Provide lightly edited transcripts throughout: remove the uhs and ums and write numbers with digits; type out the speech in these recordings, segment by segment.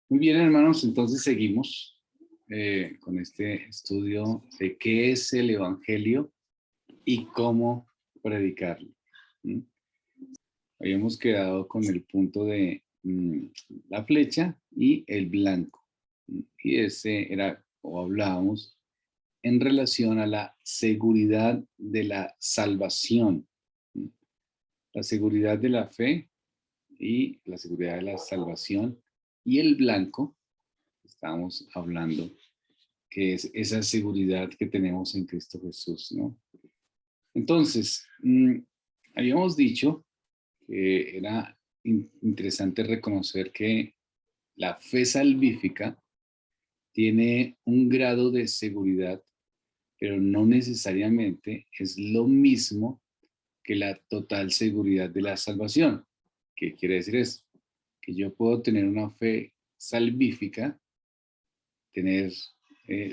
Muy bien, hermanos, entonces seguimos con este estudio de qué es el Evangelio y cómo predicarlo. ¿Mm? Habíamos quedado con el punto de la flecha y el blanco. Y ese era, o hablábamos, en relación a la seguridad de la salvación. ¿Mm? La seguridad de la fe y la seguridad de la salvación. Y el blanco, estábamos hablando que es esa seguridad que tenemos en Cristo Jesús, ¿no? Entonces, habíamos dicho que era interesante reconocer que la fe salvífica tiene un grado de seguridad, pero no necesariamente es lo mismo que la total seguridad de la salvación. ¿Qué quiere decir eso? Que yo puedo tener una fe salvífica, tener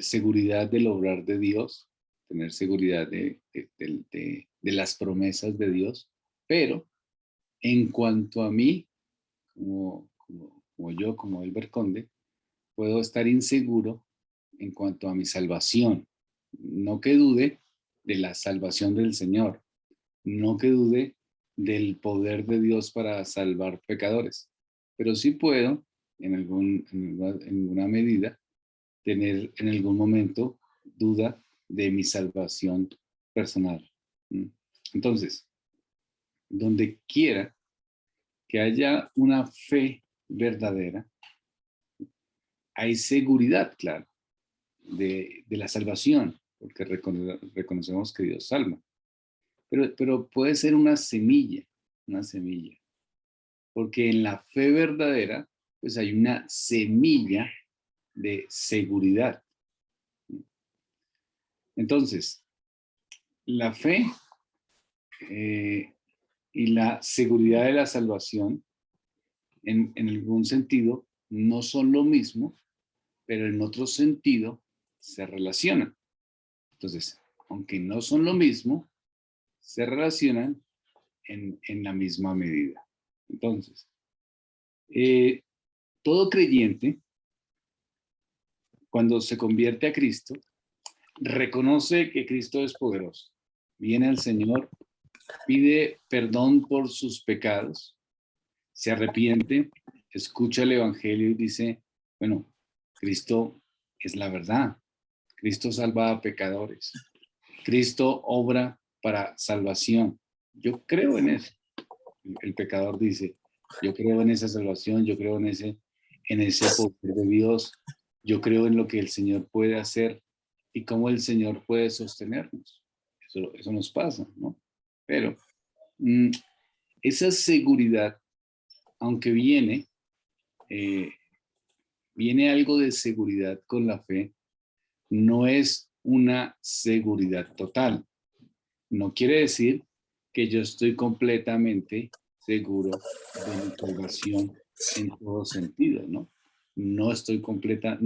seguridad del obrar de Dios, tener seguridad de las promesas de Dios, pero en cuanto a mí, como yo, como Elber Conde, puedo estar inseguro en cuanto a mi salvación. No que dude de la salvación del Señor, no que dude del poder de Dios para salvar pecadores, pero sí puedo, en alguna medida, tener en algún momento duda de mi salvación personal. Entonces, donde quiera que haya una fe verdadera, hay seguridad, claro, de la salvación, porque reconocemos que Dios salva. Pero puede ser una semilla, porque en la fe verdadera, pues hay una semilla de seguridad. Entonces, la fe y la seguridad de la salvación, en algún sentido, no son lo mismo, pero en otro sentido se relacionan. Entonces, aunque no son lo mismo, se relacionan en la misma medida. Entonces, todo creyente, cuando se convierte a Cristo, reconoce que Cristo es poderoso. Viene al Señor, pide perdón por sus pecados, se arrepiente, escucha el Evangelio y dice, bueno, Cristo es la verdad. Cristo salva a pecadores. Cristo obra para salvación. Yo creo en eso. El pecador dice, yo creo en esa salvación, yo creo en ese poder de Dios, yo creo en lo que el Señor puede hacer y cómo el Señor puede sostenernos. Eso nos pasa, ¿no? Pero esa seguridad, aunque eh, viene algo de seguridad con la fe, no es una seguridad total. No quiere decir que yo estoy completamente seguro de mi salvación en todo sentido, ¿no? No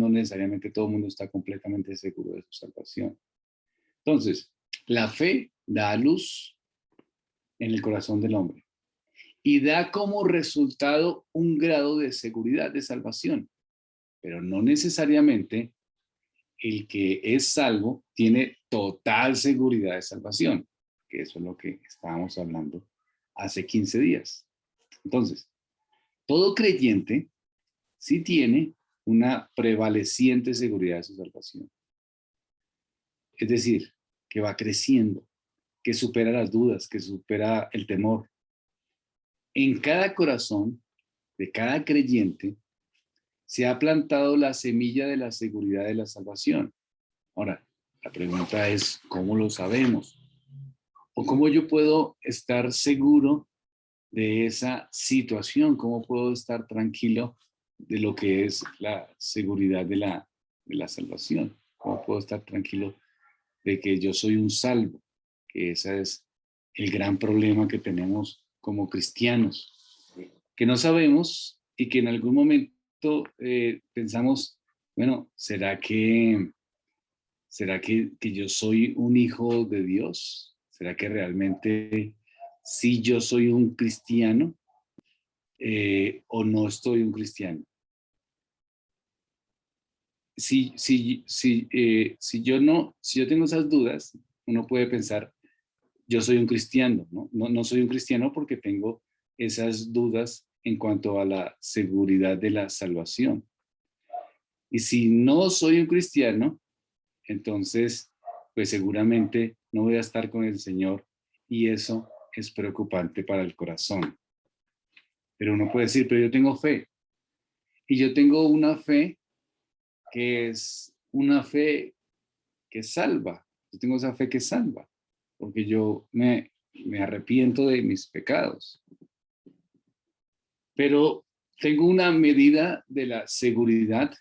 necesariamente todo el mundo está completamente seguro de su salvación. Entonces, la fe da a luz en el corazón del hombre y da como resultado un grado de seguridad de salvación, pero no necesariamente el que es salvo tiene total seguridad de salvación, que eso es lo que estábamos hablando hace 15 días. Entonces, todo creyente sí tiene una prevaleciente seguridad de su salvación. Es decir, que va creciendo, que supera las dudas, que supera el temor. En cada corazón de cada creyente se ha plantado la semilla de la seguridad de la salvación. Ahora, la pregunta es, ¿cómo lo sabemos? ¿O cómo yo puedo estar seguro de esa situación? ¿Cómo puedo estar tranquilo de lo que es la seguridad de la salvación? ¿Cómo puedo estar tranquilo de que yo soy un salvo? Que ese es el gran problema que tenemos como cristianos, que no sabemos y que en algún momento pensamos, bueno, ¿será que yo soy un hijo de Dios? ¿Será que realmente sí yo soy un cristiano o no estoy un cristiano? si yo tengo esas dudas, uno puede pensar, yo soy un cristiano, ¿no? No soy un cristiano porque tengo esas dudas en cuanto a la seguridad de la salvación. Y si no soy un cristiano, entonces, pues seguramente no voy a estar con el Señor y eso es preocupante para el corazón. Pero uno puede decir, pero yo tengo fe. Y yo tengo una fe que es una fe que salva. Yo tengo esa fe que salva, porque yo me arrepiento de mis pecados. Pero tengo una medida de la seguridad,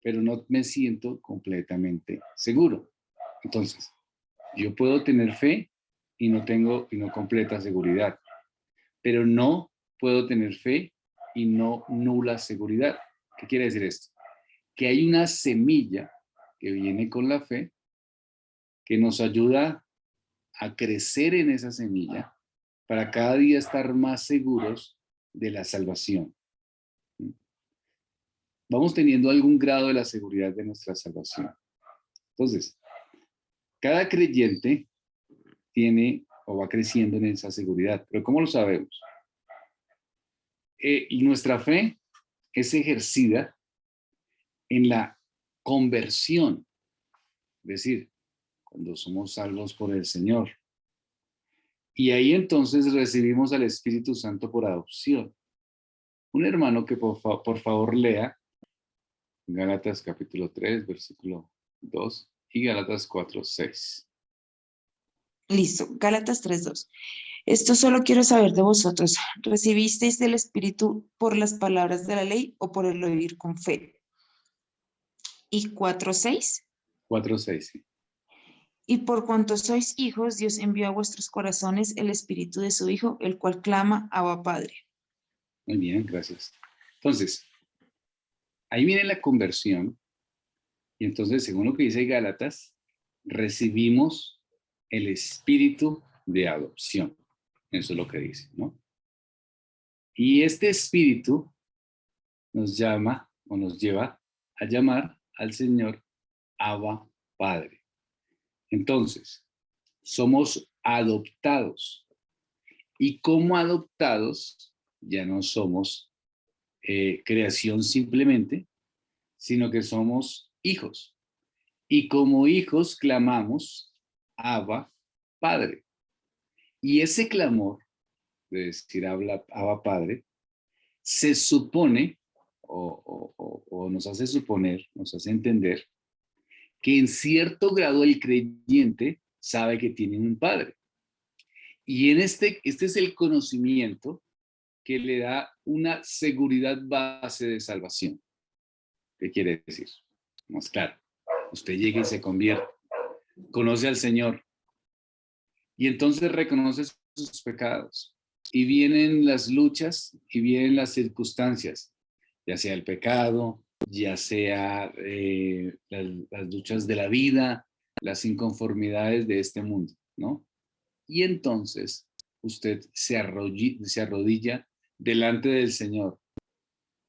pero no me siento completamente seguro. Entonces, yo puedo tener fe y no completa seguridad, pero no puedo tener fe y no nula seguridad. ¿Qué quiere decir esto? Que hay una semilla que viene con la fe que nos ayuda a crecer en esa semilla para cada día estar más seguros de la salvación. Vamos teniendo algún grado de la seguridad de nuestra salvación. Entonces, cada creyente tiene o va creciendo en esa seguridad. Pero ¿cómo lo sabemos? Y nuestra fe es ejercida en la conversión, es decir, cuando somos salvos por el Señor. Y ahí entonces recibimos al Espíritu Santo por adopción. Un hermano que por favor lea Gálatas capítulo 3, versículo 2 y Gálatas 4, 6. Listo, Gálatas 3:2. Esto solo quiero saber de vosotros. ¿Recibisteis del Espíritu por las palabras de la ley o por el oír con fe? Y 4:6. 4, 6, sí. Y por cuanto sois hijos, Dios envió a vuestros corazones el Espíritu de su Hijo, el cual clama, Abba Padre. Muy bien, gracias. Entonces, ahí viene la conversión. Y entonces, según lo que dice Gálatas, recibimos el espíritu de adopción. Eso es lo que dice, ¿no? Y este espíritu nos llama o nos lleva a llamar al Señor Abba Padre. Entonces, somos adoptados. Y como adoptados, ya no somos creación simplemente, sino que somos hijos. Y como hijos clamamos, Abba, Padre. Y ese clamor, de decir Abba, Padre, se supone, o nos hace suponer, nos hace entender, que en cierto grado el creyente sabe que tiene un Padre. Y este es el conocimiento que le da una seguridad base de salvación. ¿Qué quiere decir? Más claro, usted llega y se convierte, conoce al Señor y entonces reconoce sus pecados y vienen las luchas y vienen las circunstancias, ya sea el pecado, ya sea las luchas de la vida, las inconformidades de este mundo, ¿no? Y entonces usted se arrodilla delante del Señor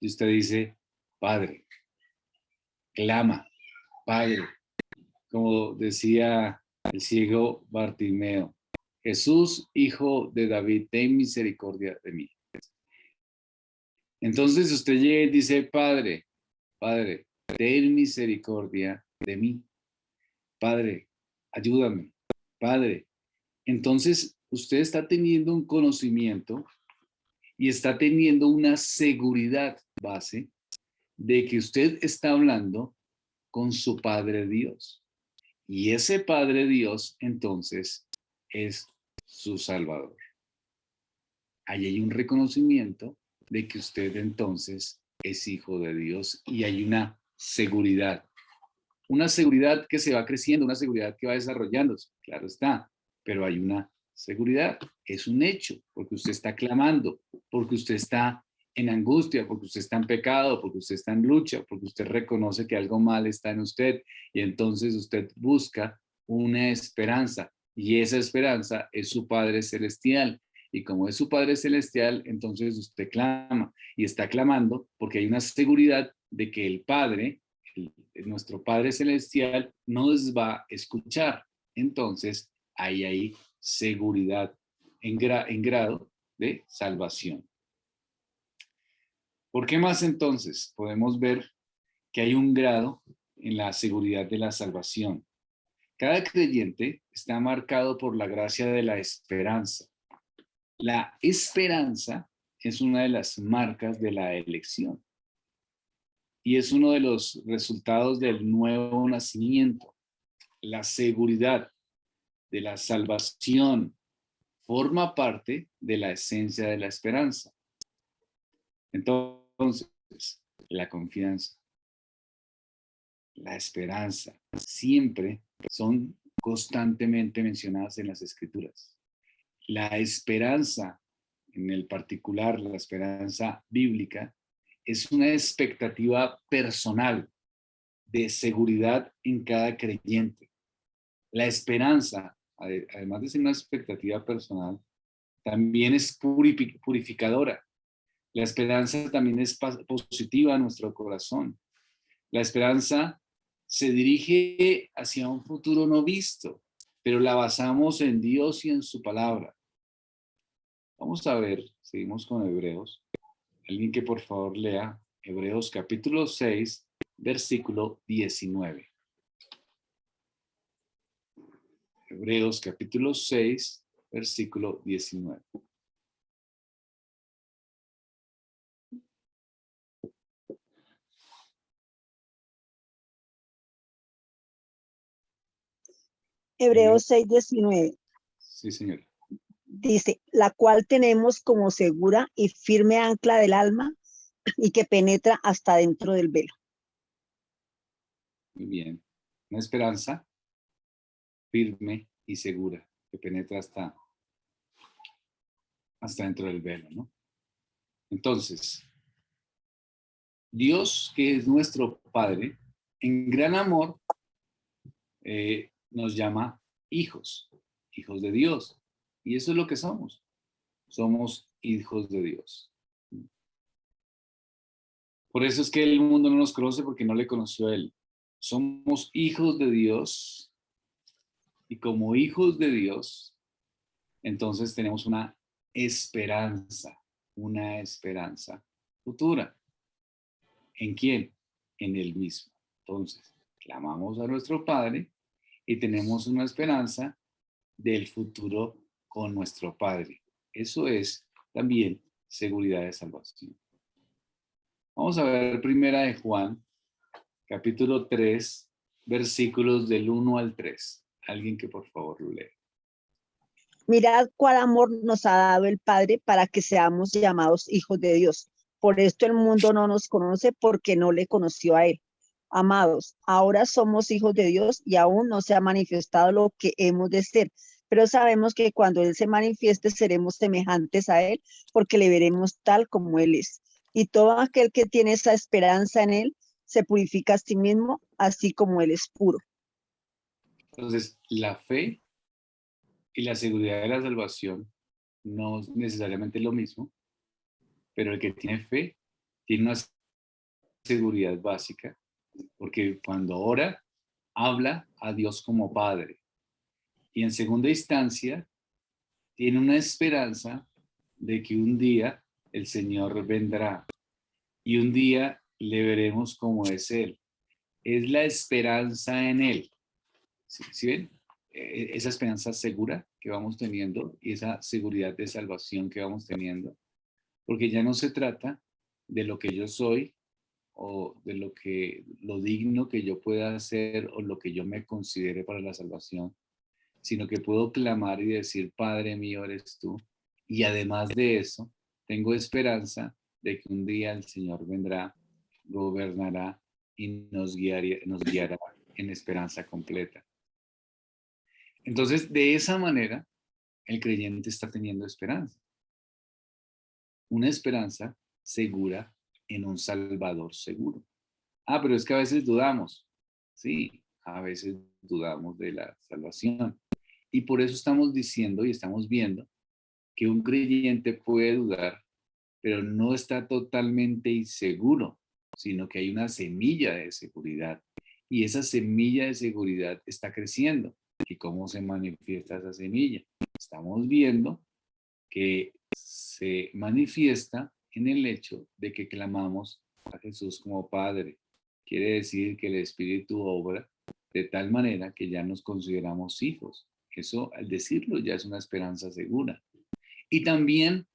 y usted dice, Padre, clama, Padre, como decía el ciego Bartimeo, Jesús, hijo de David, ten misericordia de mí. Entonces usted llega y dice, Padre, Padre, ten misericordia de mí. Padre, ayúdame. Padre. Entonces usted está teniendo un conocimiento y está teniendo una seguridad base de que usted está hablando con su Padre Dios. Y ese Padre Dios, entonces, es su Salvador. Ahí hay un reconocimiento de que usted, entonces, es hijo de Dios y hay una seguridad. Una seguridad que se va creciendo, una seguridad que va desarrollándose, claro está, pero hay una seguridad. Es un hecho, porque usted está clamando, porque usted está en angustia, porque usted está en pecado, porque usted está en lucha, porque usted reconoce que algo mal está en usted y entonces usted busca una esperanza y esa esperanza es su Padre Celestial. Y como es su Padre Celestial, entonces usted clama y está clamando porque hay una seguridad de que el Padre, el nuestro Padre Celestial nos va a escuchar. Entonces, hay seguridad en grado de salvación. ¿Por qué más entonces podemos ver que hay un grado en la seguridad de la salvación? Cada creyente está marcado por la gracia de la esperanza. La esperanza es una de las marcas de la elección y es uno de los resultados del nuevo nacimiento. La seguridad de la salvación forma parte de la esencia de la esperanza. Entonces, la confianza, la esperanza, siempre son constantemente mencionadas en las Escrituras. La esperanza, en el particular, la esperanza bíblica, es una expectativa personal de seguridad en cada creyente. La esperanza, además de ser una expectativa personal, también es purificadora. La esperanza también es positiva a nuestro corazón. La esperanza se dirige hacia un futuro no visto, pero la basamos en Dios y en su palabra. Vamos a ver, seguimos con Hebreos. Alguien que por favor lea Hebreos capítulo 6, versículo 19. Hebreos capítulo 6, versículo 19. Hebreos 6:19 Sí, señor. dice, la cual tenemos como segura y firme ancla del alma y que penetra hasta dentro del velo. Muy bien. Una esperanza firme y segura que penetra hasta dentro del velo, ¿no? Entonces, Dios, que es nuestro Padre, en gran amor, nos llama hijos, hijos de Dios. Y eso es lo que somos. Somos hijos de Dios. Por eso es que el mundo no nos conoce porque no le conoció a Él. Somos hijos de Dios y como hijos de Dios, entonces tenemos una esperanza futura. ¿En quién? En Él mismo. Entonces, clamamos a nuestro Padre y tenemos una esperanza del futuro con nuestro Padre. Eso es también seguridad de salvación. Vamos a ver primera de Juan, capítulo 3, versículos del 1 al 3. Alguien que por favor lo lea. Mirad cuál amor nos ha dado el Padre para que seamos llamados hijos de Dios. Por esto el mundo no nos conoce porque no le conoció a Él. Amados, ahora somos hijos de Dios y aún no se ha manifestado lo que hemos de ser, pero sabemos que cuando Él se manifieste seremos semejantes a Él porque le veremos tal como Él es. Y todo aquel que tiene esa esperanza en Él se purifica a sí mismo, así como Él es puro. Entonces, la fe y la seguridad de la salvación no es necesariamente lo mismo, pero el que tiene fe tiene una seguridad básica, porque cuando ora, habla a Dios como Padre. Y en segunda instancia, tiene una esperanza de que un día el Señor vendrá y un día le veremos como es Él. Es la esperanza en Él. ¿Sí ven? Esa esperanza segura que vamos teniendo y esa seguridad de salvación que vamos teniendo, porque ya no se trata de lo que yo soy o de lo digno que yo pueda hacer o lo que yo me considere para la salvación, sino que puedo clamar y decir, Padre mío eres tú. Y además de eso, tengo esperanza de que un día el Señor vendrá, gobernará y nos guiará en esperanza completa. Entonces, de esa manera, el creyente está teniendo esperanza. Una esperanza segura en un Salvador seguro. Pero es que a veces dudamos. Sí, a veces dudamos de la salvación. Y por eso estamos diciendo y estamos viendo que un creyente puede dudar, pero no está totalmente inseguro, sino que hay una semilla de seguridad y esa semilla de seguridad está creciendo. ¿Y cómo se manifiesta esa semilla? Estamos viendo que se manifiesta en el hecho de que clamamos a Jesús como Padre. Quiere decir que el Espíritu obra de tal manera que ya nos consideramos hijos. Eso, al decirlo, ya es una esperanza segura. Y también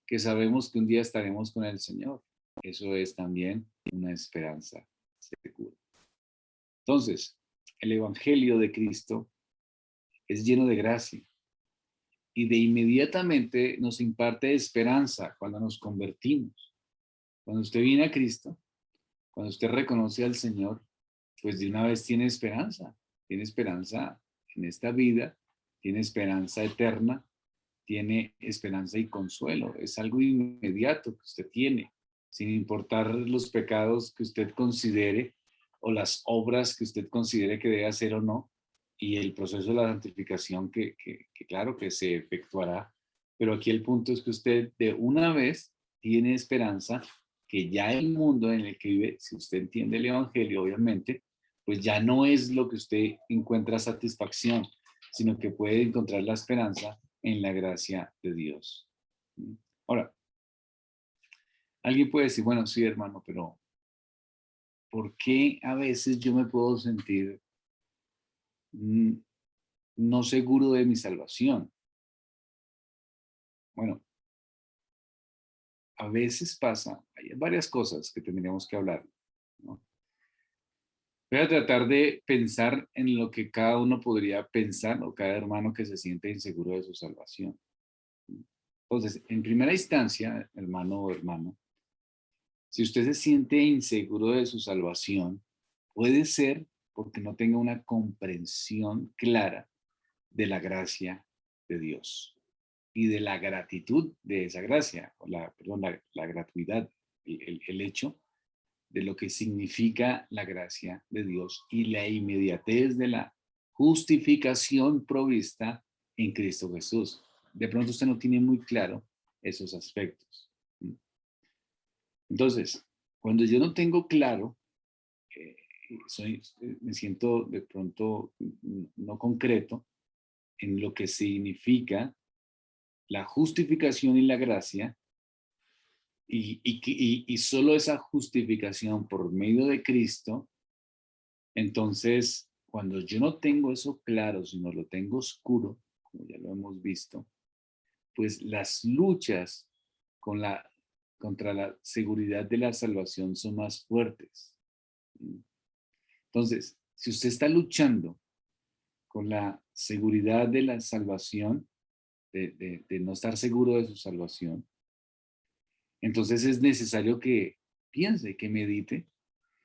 que sabemos que un día estaremos con el Señor. Eso es también una esperanza segura. Entonces, el Evangelio de Cristo es lleno de gracia y de inmediatamente nos imparte esperanza cuando nos convertimos. Cuando usted viene a Cristo, cuando usted reconoce al Señor, pues de una vez tiene esperanza en esta vida, tiene esperanza eterna, tiene esperanza y consuelo. Es algo inmediato que usted tiene, sin importar los pecados que usted considere o las obras que usted considere que debe hacer o no, y el proceso de la santificación que claro que se efectuará, pero aquí el punto es que usted de una vez tiene esperanza que ya el mundo en el que vive, si usted entiende el Evangelio, obviamente, pues ya no es lo que usted encuentra satisfacción, sino que puede encontrar la esperanza en la gracia de Dios. Ahora, alguien puede decir, bueno, sí, hermano, pero ¿por qué a veces yo me puedo sentir no seguro de mi salvación? Bueno, a veces pasa, hay varias cosas que tendríamos que hablar, ¿no? Voy a tratar de pensar en lo que cada uno podría pensar o cada hermano que se siente inseguro de su salvación. Entonces, en primera instancia, hermano o hermana, si usted se siente inseguro de su salvación, puede ser porque no tenga una comprensión clara de la gracia de Dios y de la gratitud de esa gracia, o la gratuidad, el hecho de lo que significa la gracia de Dios y la inmediatez de la justificación provista en Cristo Jesús. De pronto usted no tiene muy claro esos aspectos. Entonces, cuando yo no tengo claro, me siento de pronto no concreto en lo que significa la justificación y la gracia, y solo esa justificación por medio de Cristo, entonces, cuando yo no tengo eso claro, sino lo tengo oscuro, como ya lo hemos visto, pues las luchas contra la seguridad de la salvación son más fuertes. Entonces, si usted está luchando con la seguridad de la salvación, de no estar seguro de su salvación, entonces es necesario que piense, que medite,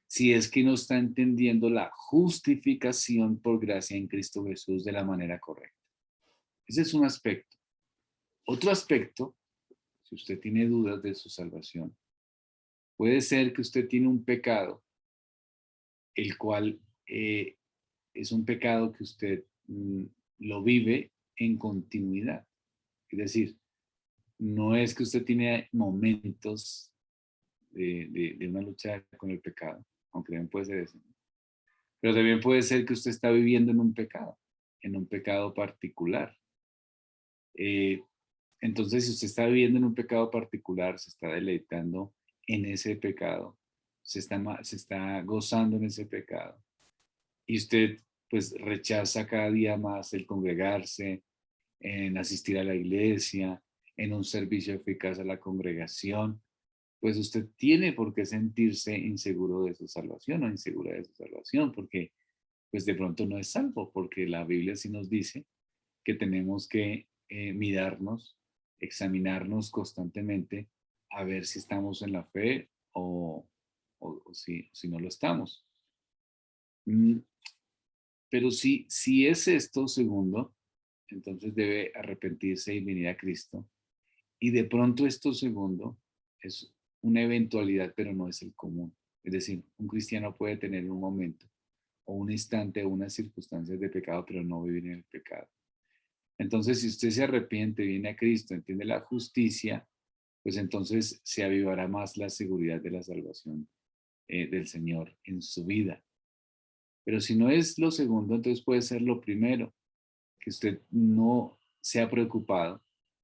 si es que no está entendiendo la justificación por gracia en Cristo Jesús de la manera correcta. Ese es un aspecto. Otro aspecto, si usted tiene dudas de su salvación, puede ser que usted tiene un pecado, el cual es un pecado que usted lo vive en continuidad. Es decir, no es que usted tiene momentos de una lucha con el pecado, aunque también puede ser eso, ¿no? Pero también puede ser que usted está viviendo en un pecado particular. Entonces, si usted está viviendo en un pecado particular, se está deleitando en ese pecado, se está gozando en ese pecado, y usted pues rechaza cada día más el congregarse, en asistir a la iglesia, en un servicio eficaz a la congregación, pues usted tiene por qué sentirse inseguro de su salvación o insegura de su salvación, porque pues de pronto no es salvo, porque la Biblia sí nos dice que tenemos que mirarnos, examinarnos constantemente a ver si estamos en la fe o si no lo estamos. Pero si es esto, segundo, entonces debe arrepentirse y venir a Cristo. Y de pronto esto, segundo, es una eventualidad, pero no es el común. Es decir, un cristiano puede tener un momento o un instante o unas circunstancias de pecado, pero no vivir en el pecado. Entonces, si usted se arrepiente, viene a Cristo, entiende la justicia, pues entonces se avivará más la seguridad de la salvación del Señor en su vida. Pero si no es lo segundo, entonces puede ser lo primero, que usted no se ha preocupado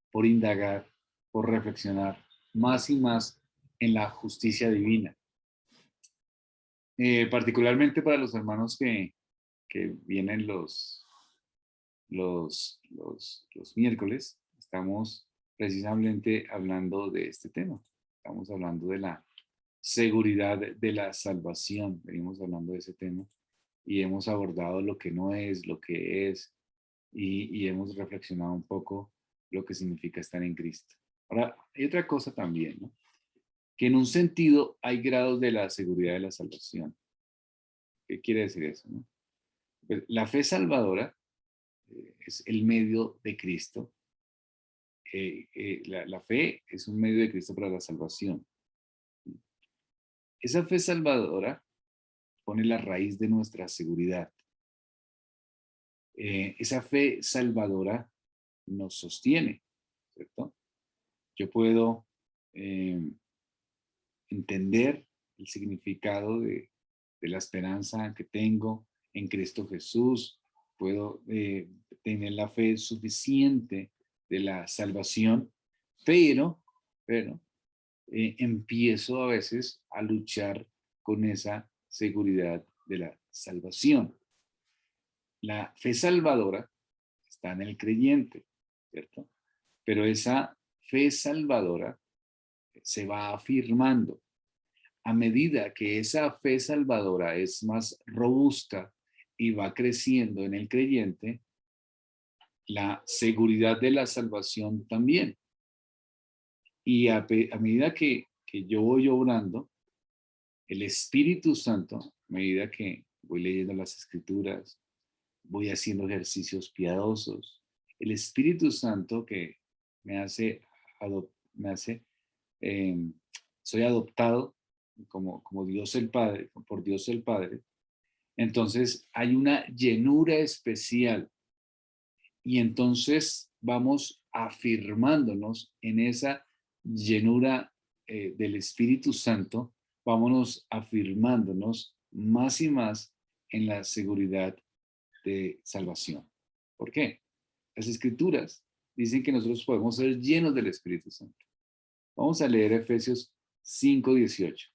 por indagar, por reflexionar más y más en la justicia divina. Particularmente para los hermanos que vienen los miércoles, estamos precisamente hablando de este tema. Estamos hablando de la seguridad de la salvación. Venimos hablando de ese tema y hemos abordado lo que no es, lo que es, y hemos reflexionado un poco lo que significa estar en Cristo. Ahora, hay otra cosa también, ¿no? Que en un sentido hay grados de la seguridad de la salvación. ¿Qué quiere decir eso, no? Pues, la fe salvadora es el medio de Cristo. La fe es un medio de Cristo para la salvación. Esa fe salvadora pone la raíz de nuestra seguridad. Esa fe salvadora nos sostiene, ¿cierto? Yo puedo entender el significado de la esperanza que tengo en Cristo Jesús. Puedo tener la fe suficiente de la salvación, pero empiezo a veces a luchar con esa seguridad de la salvación. La fe salvadora está en el creyente, ¿cierto? Pero esa fe salvadora se va afirmando. A medida que esa fe salvadora es más robusta y va creciendo en el creyente, la seguridad de la salvación también. Y a medida que yo voy obrando, el Espíritu Santo, a medida que voy leyendo las Escrituras, voy haciendo ejercicios piadosos, el Espíritu Santo que me hace, soy adoptado como Dios el Padre, por Dios el Padre, entonces hay una llenura especial y entonces vamos afirmándonos en esa llenura del Espíritu Santo, vámonos afirmándonos más y más en la seguridad de salvación. ¿Por qué? Las Escrituras dicen que nosotros podemos ser llenos del Espíritu Santo. Vamos a leer Efesios 5:18.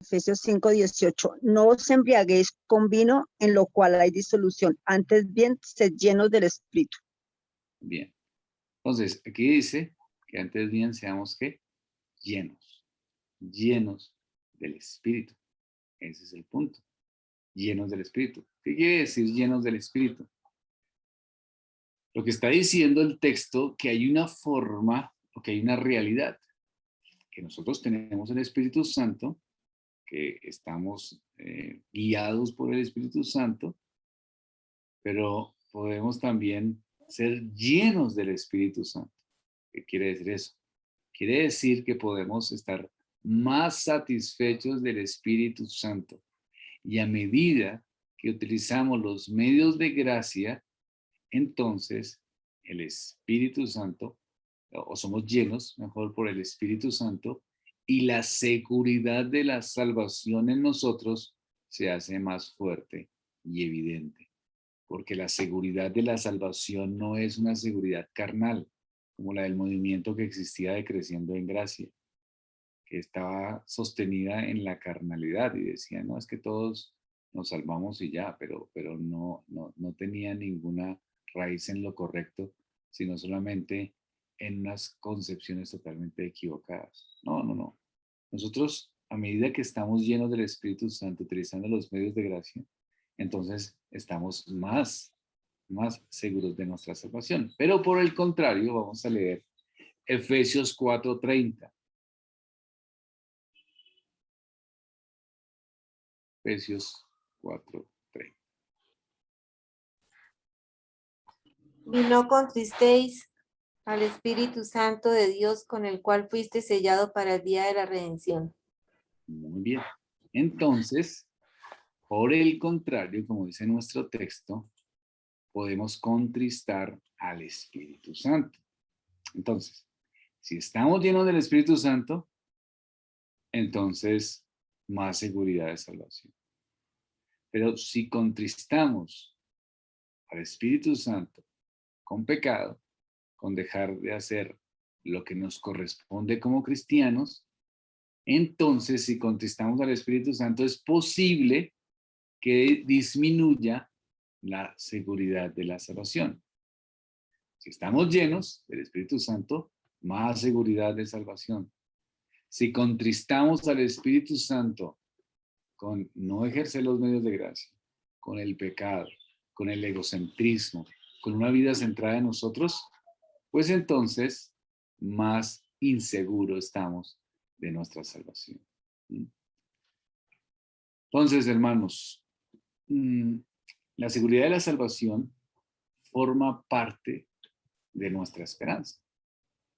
Efesios 5:18. No os embriaguéis con vino, en lo cual hay disolución. Antes bien, sed llenos del Espíritu. Bien. Entonces, aquí dice que antes bien seamos ¿qué? Llenos del Espíritu. Ese es el punto. Llenos del Espíritu. ¿Qué quiere decir llenos del Espíritu? Lo que está diciendo el texto, que hay una forma o que hay una realidad, que nosotros tenemos el Espíritu Santo, que estamos guiados por el Espíritu Santo, pero podemos también ser llenos del Espíritu Santo. ¿Qué quiere decir eso? Quiere decir que podemos estar más satisfechos del Espíritu Santo. Y a medida que utilizamos los medios de gracia, entonces el Espíritu Santo, o somos llenos, mejor, por el Espíritu Santo, y la seguridad de la salvación en nosotros se hace más fuerte y evidente. Porque la seguridad de la salvación no es una seguridad carnal, como la del movimiento que existía de Creciendo en Gracia, que estaba sostenida en la carnalidad y decía, no, es que todos nos salvamos y ya, pero no tenía ninguna raíz en lo correcto, sino solamente en unas concepciones totalmente equivocadas. No. Nosotros, a medida que estamos llenos del Espíritu Santo, utilizando los medios de gracia, entonces estamos más seguros de nuestra salvación. Pero por el contrario, vamos a leer Efesios 4:30. Efesios 4:30. Y no contristéis al Espíritu Santo de Dios, con el cual fuiste sellado para el día de la redención. Muy bien. Entonces, por el contrario, como dice nuestro texto, podemos contristar al Espíritu Santo. Entonces, si estamos llenos del Espíritu Santo, entonces más seguridad de salvación. Pero si contristamos al Espíritu Santo con pecado, con dejar de hacer lo que nos corresponde como cristianos, entonces si contristamos al Espíritu Santo es posible que disminuya la seguridad de la salvación. Si estamos llenos del Espíritu Santo, más seguridad de salvación. Si contristamos al Espíritu Santo con no ejercer los medios de gracia, con el pecado, con el egocentrismo, con una vida centrada en nosotros, pues entonces más inseguro estamos de nuestra salvación. Entonces, hermanos, la seguridad de la salvación forma parte de nuestra esperanza,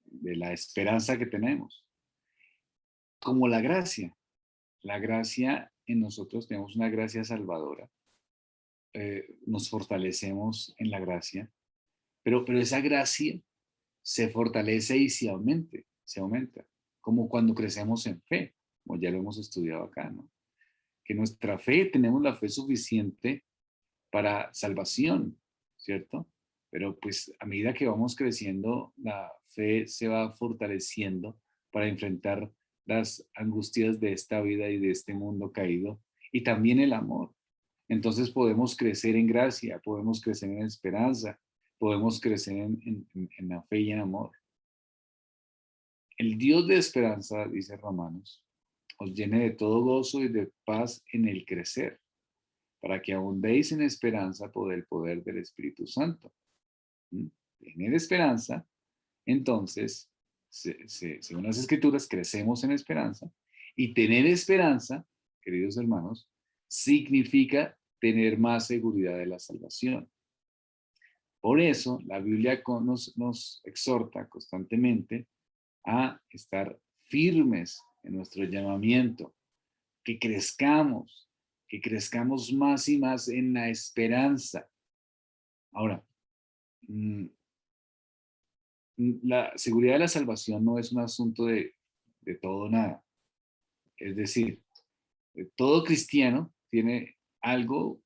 de la esperanza que tenemos. Como la gracia en nosotros tenemos una gracia salvadora. Nos fortalecemos en la gracia, pero esa gracia se fortalece y se aumenta, como cuando crecemos en fe, como ya lo hemos estudiado acá, ¿no? Que nuestra fe, tenemos la fe suficiente para salvación, ¿cierto? Pero pues a medida que vamos creciendo, la fe se va fortaleciendo para enfrentar las angustias de esta vida y de este mundo caído, y también el amor. Entonces podemos crecer en gracia, podemos crecer en esperanza, podemos crecer en la fe y en amor. El Dios de esperanza, dice Romanos, os llene de todo gozo y de paz en el crecer, para que abundéis en esperanza por el poder del Espíritu Santo. Tener esperanza, entonces, según las Escrituras, crecemos en esperanza. Y tener esperanza, queridos hermanos, significa tener más seguridad de la salvación. Por eso, la Biblia nos exhorta constantemente a estar firmes en nuestro llamamiento, que crezcamos más y más en la esperanza. Ahora, la seguridad de la salvación no es un asunto de todo o nada. Es decir, todo cristiano tiene algo,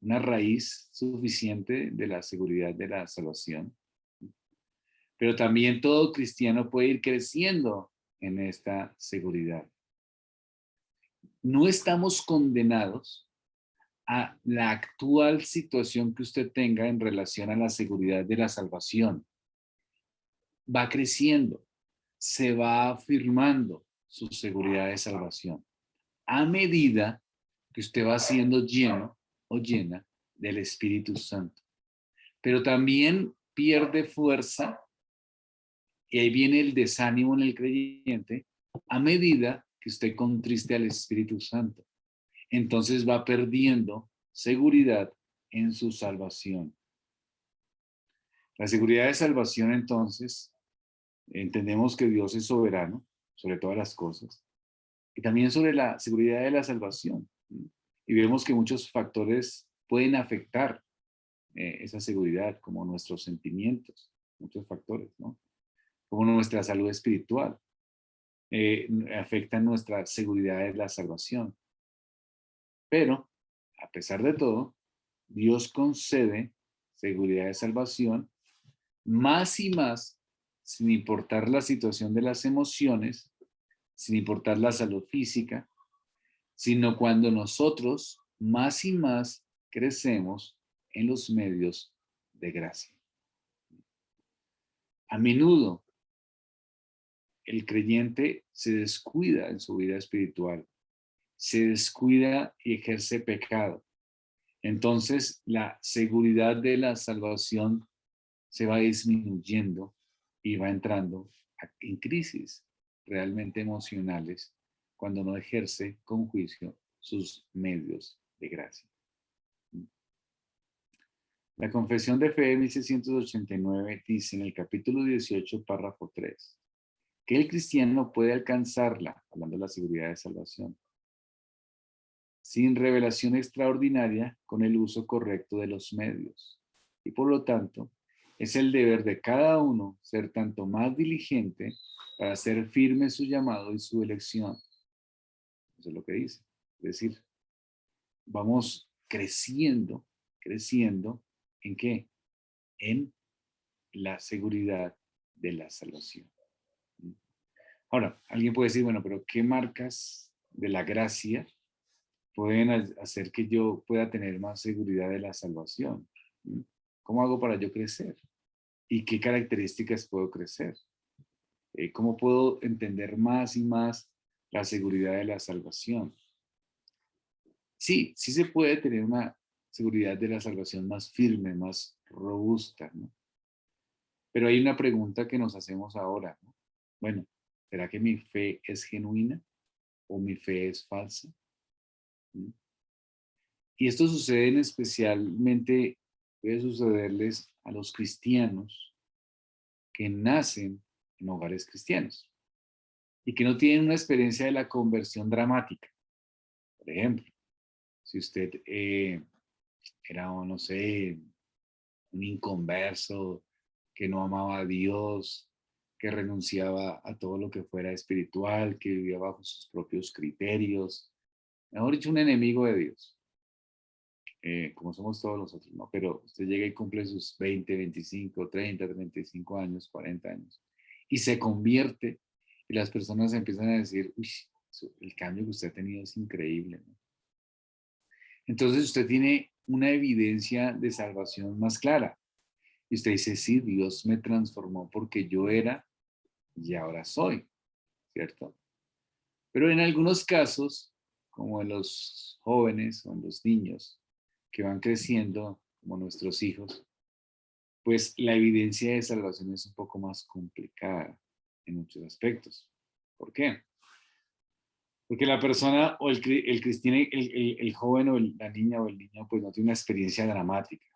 una raíz suficiente de la seguridad de la salvación. Pero también todo cristiano puede ir creciendo en esta seguridad. No estamos condenados a la actual situación que usted tenga en relación a la seguridad de la salvación. Va creciendo, se va afirmando su seguridad de salvación a medida que usted va siendo lleno o llena del Espíritu Santo. Pero también pierde fuerza, y ahí viene el desánimo en el creyente, a medida que usted contriste al Espíritu Santo. Entonces va perdiendo seguridad en su salvación. La seguridad de salvación, entonces, entendemos que Dios es soberano sobre todas las cosas, y también sobre la seguridad de la salvación. Y vemos que muchos factores pueden afectar esa seguridad, como nuestros sentimientos, muchos factores, ¿no? Como nuestra salud espiritual, afectan nuestra seguridad de la salvación. Pero, a pesar de todo, Dios concede seguridad de salvación más y más, sin importar la situación de las emociones, sin importar la salud física, sino cuando nosotros más y más crecemos en los medios de gracia. A menudo, el creyente se descuida en su vida espiritual, se descuida y ejerce pecado. Entonces, la seguridad de la salvación se va disminuyendo y va entrando en crisis realmente emocionales cuando no ejerce con juicio sus medios de gracia. La Confesión de Fe de 1689 dice en el capítulo 18, párrafo 3, que el cristiano puede alcanzarla, hablando de la seguridad de salvación, sin revelación extraordinaria, con el uso correcto de los medios. Y por lo tanto, es el deber de cada uno ser tanto más diligente para hacer firme su llamado y su elección. Eso es lo que dice. Es decir, vamos creciendo, ¿en qué? En la seguridad de la salvación. Ahora, alguien puede decir, bueno, pero ¿qué marcas de la gracia pueden hacer que yo pueda tener más seguridad de la salvación? ¿Cómo hago para yo crecer? ¿Y qué características puedo crecer? ¿Cómo puedo entender más y más la seguridad de la salvación? Sí, sí se puede tener una seguridad de la salvación más firme, más robusta, ¿no? Pero hay una pregunta que nos hacemos ahora, ¿no? Bueno, ¿será que mi fe es genuina o mi fe es falsa? ¿Mm? Y esto sucede especialmente, puede sucederles a los cristianos que nacen en hogares cristianos y que no tienen una experiencia de la conversión dramática. Por ejemplo, si usted era, no sé, un inconverso, que no amaba a Dios, que renunciaba a todo lo que fuera espiritual, que vivía bajo sus propios criterios, mejor dicho, un enemigo de Dios, como somos todos nosotros, ¿no? Pero usted llega y cumple sus 20, 25, 30, 35 años, 40 años, y se convierte, y las personas empiezan a decir, uy, el cambio que usted ha tenido es increíble, ¿no? Entonces usted tiene una evidencia de salvación más clara. Y usted dice, sí, Dios me transformó porque yo era y ahora soy, ¿cierto? Pero en algunos casos, como en los jóvenes o en los niños que van creciendo, como nuestros hijos, pues la evidencia de salvación es un poco más complicada en muchos aspectos. ¿Por qué? Porque la persona o el cristiano, el joven o la niña o el niño, pues no tiene una experiencia dramática.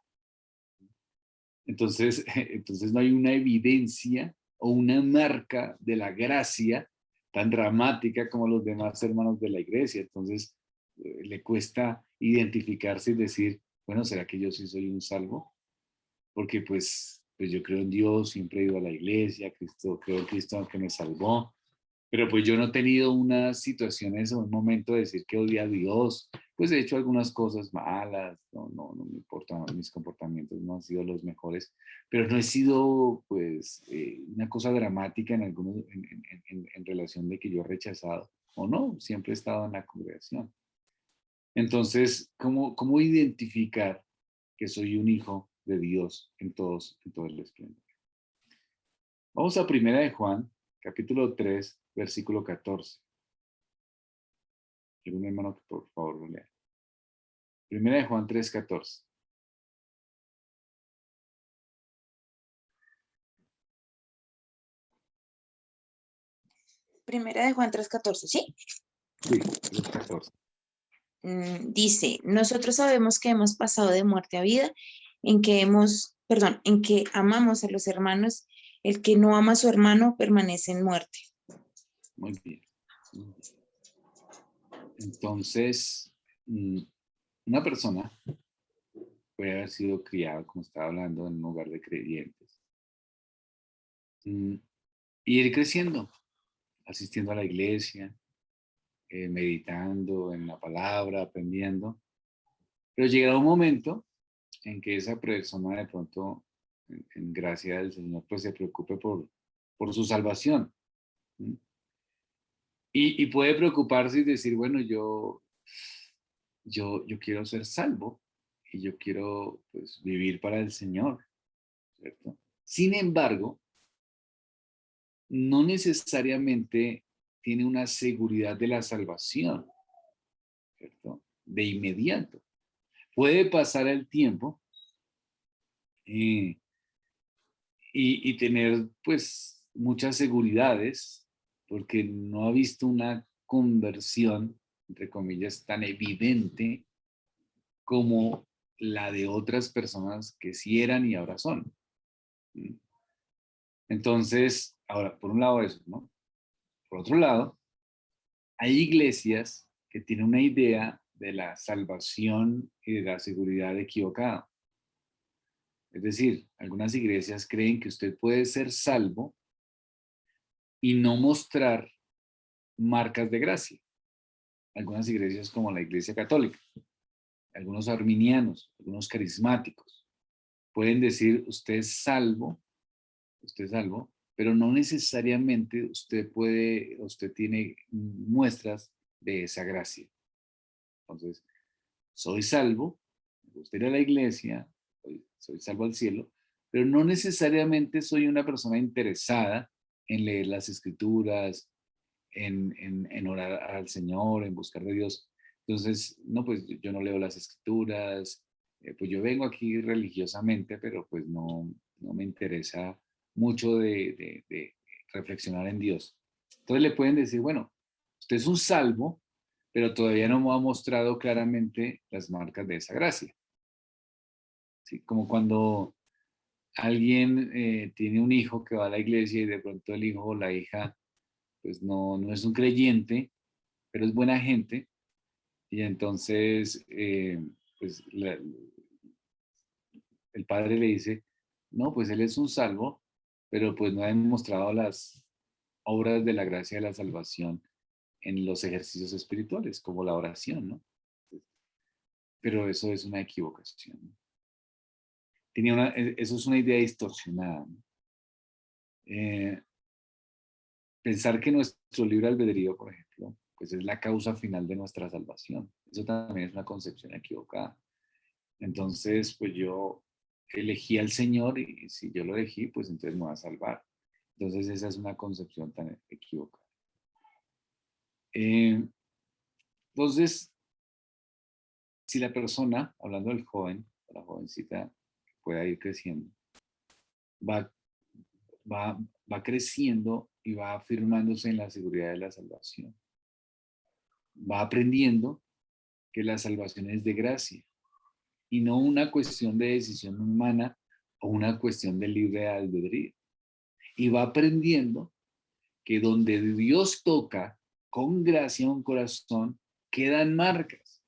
Entonces, entonces no hay una evidencia o una marca de la gracia tan dramática como los demás hermanos de la iglesia. Entonces, le cuesta identificarse y decir, bueno, ¿será que yo sí soy un salvo? Porque pues yo creo en Dios, siempre he ido a la iglesia, creo en Cristo que me salvó, pero pues yo no he tenido unas situaciones o un momento de decir que odia a Dios. Pues he hecho algunas cosas malas, no me importa, mis comportamientos no han sido los mejores, pero no he sido pues una cosa dramática en, algunos, en relación de que yo he rechazado o no, siempre he estado en la congregación. Entonces, ¿cómo identificar que soy un hijo de Dios en todo el esplendor? Vamos a Primera de Juan, capítulo 3, versículo 14. Quiero un hermano que por favor lo lea. Primera de Juan 3, 14. Primera de Juan 3:14, ¿sí? Sí, 3, 14. Dice, nosotros sabemos que hemos pasado de muerte a vida, en que amamos a los hermanos, el que no ama a su hermano permanece en muerte. Muy bien. Entonces, una persona puede haber sido criada, como estaba hablando, en un hogar de creyentes. Y ir creciendo, asistiendo a la iglesia, meditando en la palabra, aprendiendo. Pero llegará un momento en que esa persona de pronto, en gracia del Señor, pues se preocupe por su salvación. ¿Sí? Y puede preocuparse y decir, bueno, yo quiero ser salvo y yo quiero pues, vivir para el Señor, ¿cierto? Sin embargo, no necesariamente tiene una seguridad de la salvación, ¿cierto? De inmediato. Puede pasar el tiempo y tener pues muchas seguridades porque no ha visto una conversión, entre comillas, tan evidente como la de otras personas que sí eran y ahora son. Entonces, ahora, por un lado eso, ¿no? Por otro lado, hay iglesias que tienen una idea de la salvación y de la seguridad equivocada. Es decir, algunas iglesias creen que usted puede ser salvo y no mostrar marcas de gracia. Algunas iglesias como la Iglesia Católica. algunos arminianos, algunos carismáticos, pueden decir, usted es salvo, pero no necesariamente usted tiene muestras de esa gracia. Entonces, soy salvo, me gusta ir a la iglesia, soy salvo al cielo, pero no necesariamente soy una persona interesada en leer las escrituras, en orar al Señor, en buscar de Dios. Entonces, no, pues yo no leo las escrituras, pues yo vengo aquí religiosamente, pero pues no me interesa mucho de reflexionar en Dios. Entonces le pueden decir, bueno, usted es un salvo, pero todavía no me ha mostrado claramente las marcas de esa gracia. ¿Sí? Como cuando alguien tiene un hijo que va a la iglesia y de pronto el hijo o la hija pues no es un creyente, pero es buena gente, y entonces pues el padre le dice, no, pues él es un salvo, pero pues no ha demostrado las obras de la gracia de la salvación en los ejercicios espirituales, como la oración, ¿no? Pero eso es una equivocación, ¿no? Eso es una idea distorsionada, ¿no? Pensar que nuestro libre albedrío, por ejemplo, pues es la causa final de nuestra salvación. Eso también es una concepción equivocada. Entonces, pues yo elegí al Señor y si yo lo elegí, pues entonces me va a salvar. Entonces esa es una concepción tan equivocada. Entonces, si la persona, hablando del joven, la jovencita pueda ir creciendo, va, va creciendo y va afirmándose en la seguridad de la salvación. Va aprendiendo que la salvación es de gracia y no una cuestión de decisión humana o una cuestión de libre albedrío. Y va aprendiendo que donde Dios toca con gracia un corazón, quedan marcas,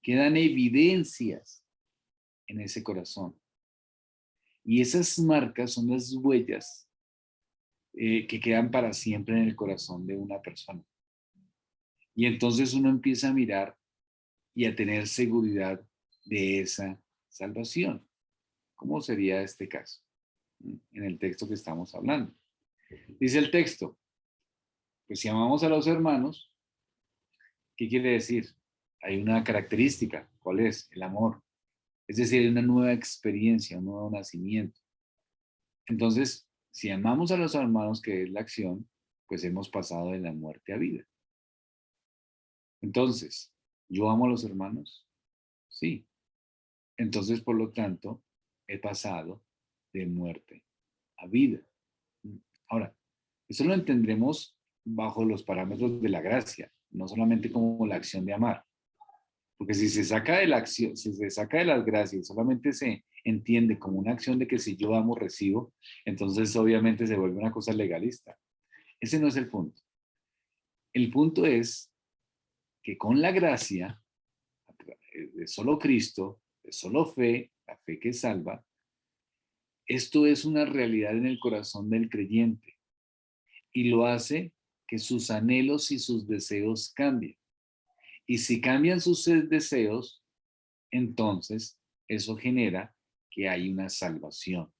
quedan evidencias en ese corazón. Y esas marcas son las huellas que quedan para siempre en el corazón de una persona. Y entonces uno empieza a mirar y a tener seguridad de esa salvación. ¿Cómo sería este caso? En el texto que estamos hablando. Dice el texto, pues si amamos a los hermanos, ¿qué quiere decir? Hay una característica, ¿cuál es? El amor. Es decir, hay una nueva experiencia, un nuevo nacimiento. Entonces, si amamos a los hermanos, que es la acción, pues hemos pasado de la muerte a vida. Entonces, ¿yo amo a los hermanos? Sí. Entonces, por lo tanto, he pasado de muerte a vida. Ahora, eso lo entendremos bajo los parámetros de la gracia, no solamente como la acción de amar. Porque si se saca de la acción, si se saca de las gracias, solamente se entiende como una acción de que si yo amo, recibo, entonces obviamente se vuelve una cosa legalista. Ese no es el punto. El punto es que con la gracia, de solo Cristo, de solo fe, la fe que salva, esto es una realidad en el corazón del creyente y lo hace que sus anhelos y sus deseos cambien. Y si cambian sus deseos, entonces eso genera que hay una salvación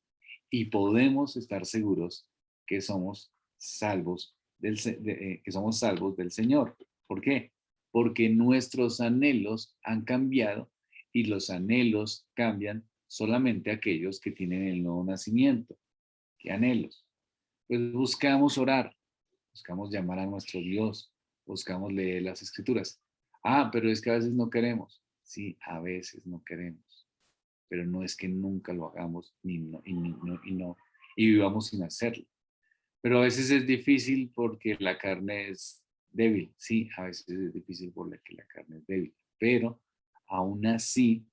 y podemos estar seguros que somos salvos que somos salvos del Señor. ¿Por qué? Porque nuestros anhelos han cambiado y los anhelos cambian solamente aquellos que tienen el nuevo nacimiento. ¿Qué anhelos? Pues buscamos orar, buscamos llamar a nuestro Dios, buscamos leer las escrituras. Ah, pero es que a veces no queremos. Sí, a veces no queremos, pero no es que nunca lo hagamos y vivamos sin hacerlo. Pero a veces es difícil porque la carne es débil. Sí, a veces es difícil porque la carne es débil, pero aún así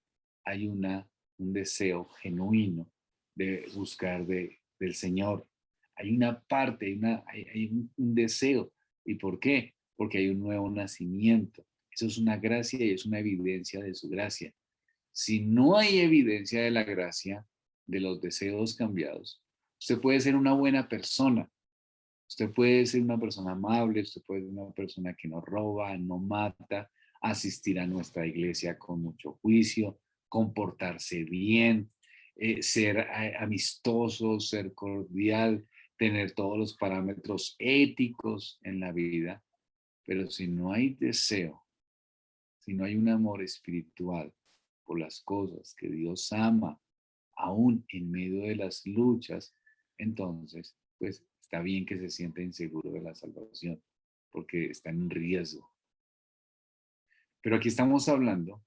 hay un deseo genuino de buscar del Señor. Hay una parte, hay un deseo. ¿Y por qué? Porque hay un nuevo nacimiento. Eso es una gracia y es una evidencia de su gracia. Si no hay evidencia de la gracia, de los deseos cambiados, usted puede ser una buena persona, usted puede ser una persona amable, usted puede ser una persona que no roba, no mata, asistir a nuestra iglesia con mucho juicio, comportarse bien, ser amistoso, ser cordial, tener todos los parámetros éticos en la vida. Pero si no hay deseo, si no hay un amor espiritual por las cosas que Dios ama, aún en medio de las luchas, entonces, pues está bien que se sienta inseguro de la salvación, porque está en riesgo. Pero aquí estamos hablando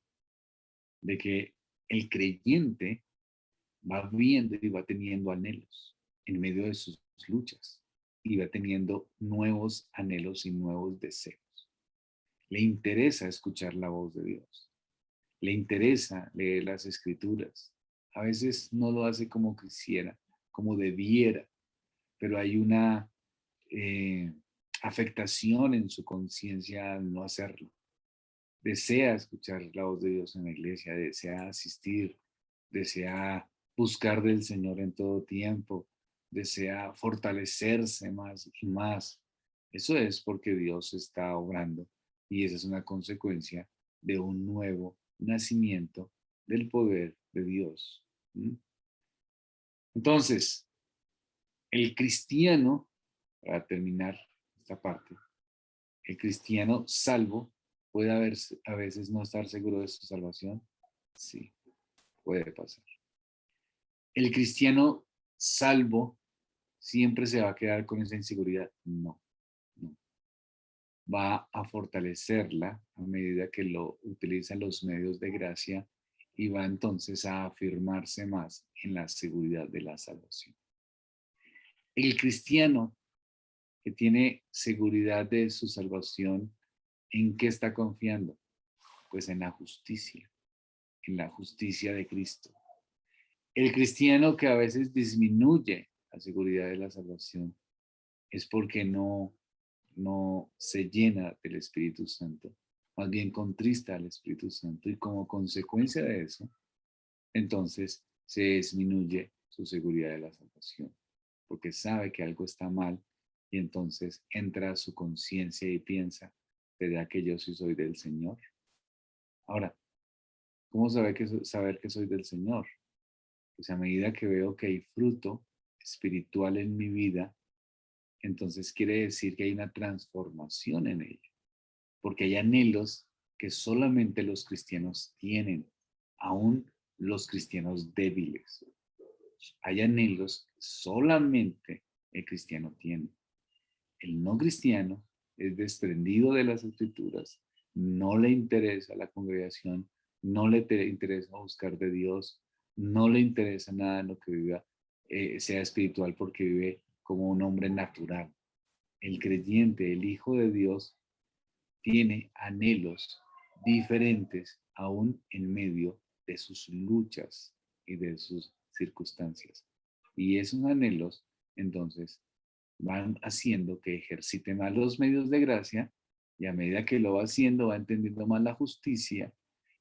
de que el creyente va viendo y va teniendo anhelos en medio de sus luchas y va teniendo nuevos anhelos y nuevos deseos. Le interesa escuchar la voz de Dios. Le interesa leer las escrituras. A veces no lo hace como quisiera, como debiera, pero hay una afectación en su conciencia al no hacerlo. Desea escuchar la voz de Dios en la iglesia, desea asistir, desea buscar del Señor en todo tiempo, desea fortalecerse más y más. Eso es porque Dios está obrando y esa es una consecuencia de un nuevo nacimiento del poder de Dios. Entonces, el cristiano, para terminar esta parte, el cristiano salvo puede a veces no estar seguro de su salvación. Sí, puede pasar. El cristiano salvo siempre se va a quedar con esa inseguridad. No. Va a fortalecerla a medida que lo utiliza los medios de gracia y va entonces a afirmarse más en la seguridad de la salvación. El cristiano que tiene seguridad de su salvación, ¿en qué está confiando? Pues en la justicia de Cristo. El cristiano que a veces disminuye la seguridad de la salvación es porque no se llena del Espíritu Santo, más bien contrista al Espíritu Santo y como consecuencia de eso, entonces se disminuye su seguridad de la salvación, porque sabe que algo está mal y entonces entra a su conciencia y piensa, ¿verdad que yo sí soy del Señor? Ahora, ¿cómo saber que soy del Señor? Pues a medida que veo que hay fruto espiritual en mi vida, entonces quiere decir que hay una transformación en ella, porque hay anhelos que solamente los cristianos tienen, aún los cristianos débiles. Hay anhelos que solamente el cristiano tiene. El no cristiano es desprendido de las escrituras, no le interesa la congregación, no le interesa buscar de Dios, no le interesa nada en lo que viva, sea espiritual, porque vive como un hombre natural. El creyente, el Hijo de Dios, tiene anhelos diferentes aún en medio de sus luchas y de sus circunstancias. Y esos anhelos, entonces, van haciendo que ejercite más los medios de gracia y a medida que lo va haciendo va entendiendo más la justicia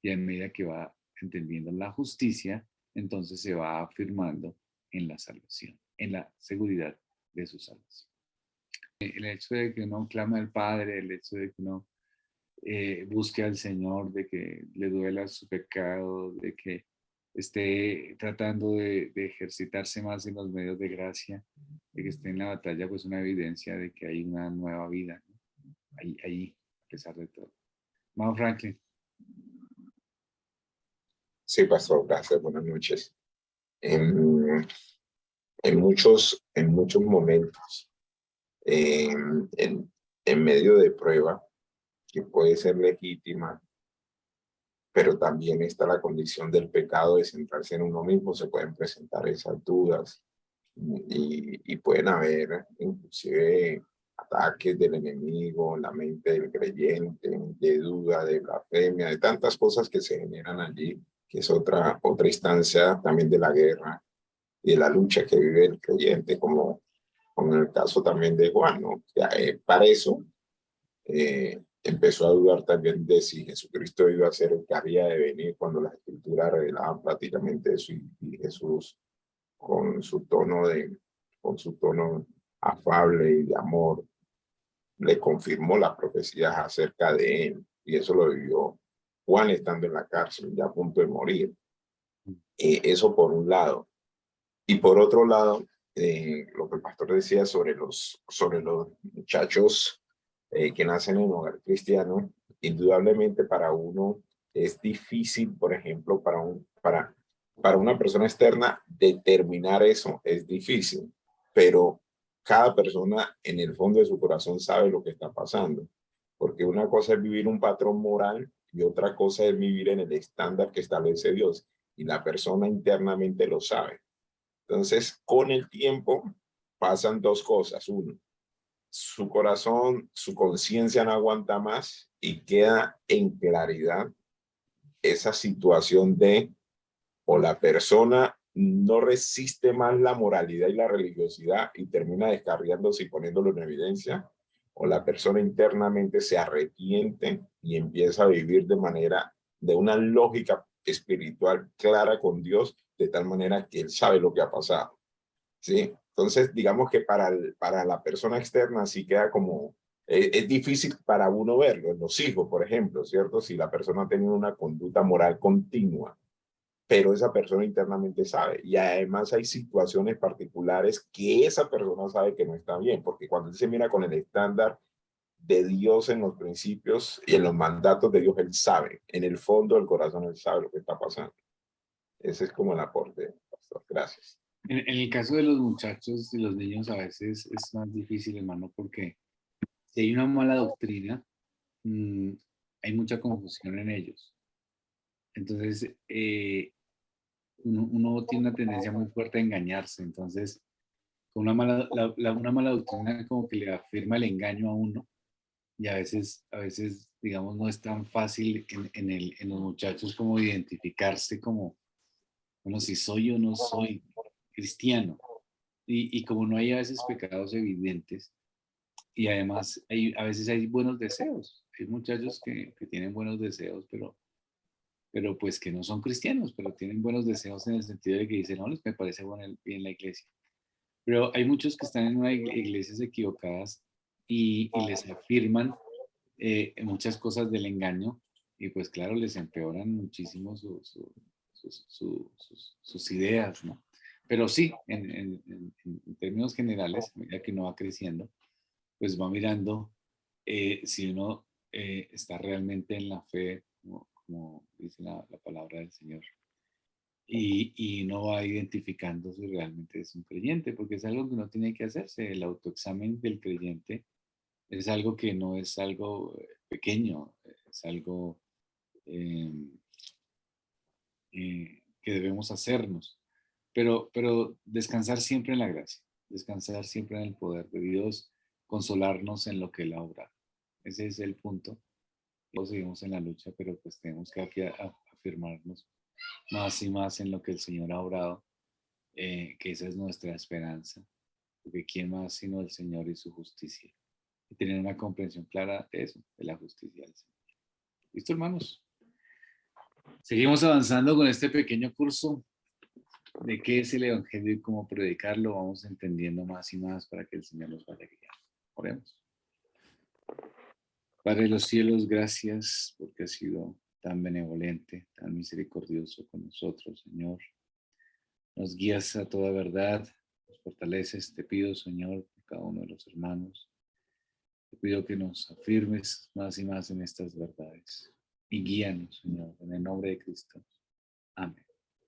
y a medida que va entendiendo la justicia, entonces se va afirmando en la salvación, en la seguridad de su salvación. El hecho de que uno clame al Padre, el hecho de que uno busque al Señor, de que le duela su pecado, de que esté tratando de ejercitarse más en los medios de gracia, de que esté en la batalla, pues una evidencia de que hay una nueva vida, ¿no? Ahí, a pesar de todo. Mao Franklin. Sí, pastor, gracias, buenas noches. En muchos momentos, en medio de prueba, que puede ser legítima, pero también está la condición del pecado de centrarse en uno mismo, se pueden presentar esas dudas y pueden haber inclusive ataques del enemigo, la mente del creyente, de duda, de blasfemia, de tantas cosas que se generan allí, que es otra instancia también de la guerra y de la lucha que vive el creyente, como en el caso también de Juan, ¿no? Para eso, empezó a dudar también de si Jesucristo iba a ser el que había de venir cuando las escrituras revelaban prácticamente eso y Jesús con su tono afable y de amor le confirmó las profecías acerca de él. Y eso lo vivió Juan estando en la cárcel, ya a punto de morir. Eso por un lado. Y por otro lado, lo que el pastor decía sobre los muchachos que nacen en un hogar cristiano, indudablemente para uno es difícil, por ejemplo, para una persona externa determinar eso es difícil, pero cada persona en el fondo de su corazón sabe lo que está pasando, porque una cosa es vivir un patrón moral y otra cosa es vivir en el estándar que establece Dios, y la persona internamente lo sabe. Entonces, con el tiempo pasan dos cosas. Uno, su corazón, su conciencia no aguanta más y queda en claridad esa situación de o la persona no resiste más la moralidad y la religiosidad y termina descarriándose y poniéndolo en evidencia, o la persona internamente se arrepiente y empieza a vivir de una lógica espiritual clara con Dios, de tal manera que él sabe lo que ha pasado. ¿Sí? Entonces, digamos que para la persona externa sí queda como, es difícil para uno verlo, en los hijos, por ejemplo, ¿cierto? Si la persona ha tenido una conducta moral continua, pero esa persona internamente sabe. Y además hay situaciones particulares que esa persona sabe que no está bien, porque cuando él se mira con el estándar de Dios en los principios y en los mandatos de Dios, él sabe, en el fondo del corazón, él sabe lo que está pasando. Ese es como el aporte, pastor. Gracias. En el caso de los muchachos y los niños a veces es más difícil, hermano, porque si hay una mala doctrina, hay mucha confusión en ellos. Entonces, uno tiene una tendencia muy fuerte a engañarse. Entonces, con una mala doctrina como que le afirma el engaño a uno y a veces, digamos, no es tan fácil en los muchachos como identificarse como si soy o no soy cristiano. Y como no hay a veces pecados evidentes, y además a veces hay buenos deseos. Hay muchachos que tienen buenos deseos, pero pues que no son cristianos, pero tienen buenos deseos en el sentido de que dicen, no, me parece bien la iglesia. Pero hay muchos que están en unas iglesias equivocadas y les afirman muchas cosas del engaño y pues claro, les empeoran muchísimo sus ideas, ¿no? Pero sí, en términos generales, a medida que uno va creciendo, pues va mirando si uno está realmente en la fe, como dice la palabra del Señor. Y uno va identificando si realmente es un creyente, porque es algo que uno tiene que hacerse. El autoexamen del creyente es algo que no es algo pequeño, es algo eh, que debemos hacernos. Pero descansar siempre en la gracia, descansar siempre en el poder de Dios, consolarnos en lo que Él ha obrado. Ese es el punto. Todos seguimos en la lucha, pero pues tenemos que afirmarnos más y más en lo que el Señor ha obrado, que esa es nuestra esperanza, porque ¿quién más sino el Señor y su justicia? Y tener una comprensión clara de eso, de la justicia del Señor. ¿Listo, hermanos? Seguimos avanzando con este pequeño curso de qué es el Evangelio y cómo predicarlo. Vamos entendiendo más y más para que el Señor nos vaya guiando. Oremos. Padre de los cielos, gracias porque has sido tan benevolente, tan misericordioso con nosotros, Señor. Nos guías a toda verdad, nos fortaleces. Te pido, Señor, por cada uno de los hermanos. Te pido que nos afirmes más y más en estas verdades. Y guíanos, Señor, en el nombre de Cristo. Amén.